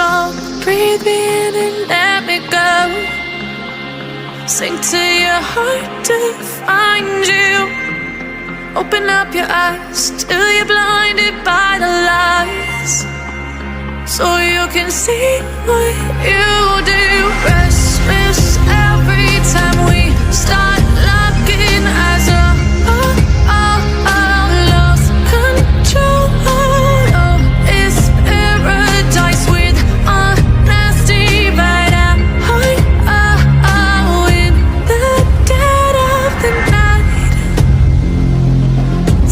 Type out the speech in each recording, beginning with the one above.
control. Breathe me in and let me go. Sink to your heart to find you. Open up your eyes till you're blinded by the lies, so you can see what you do. Restless every time we start locking eyes. Lost control. Oh, it's paradise with honesty right out. In the dead of the night,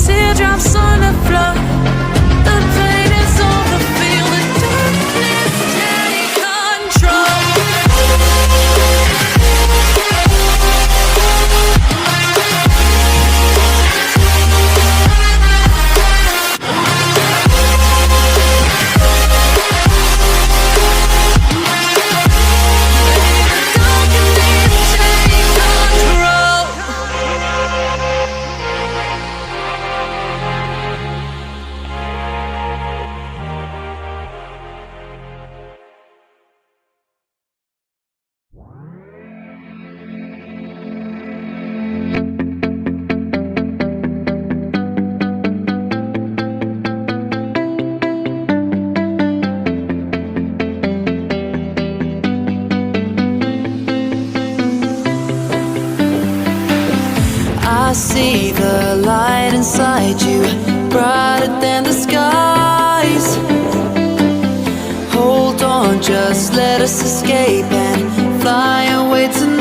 teardrops on the floor. The pain is over. Feel the darkness take control. I see the light inside you, brighter than the skies. Hold on, just let us escape and fly away tonight.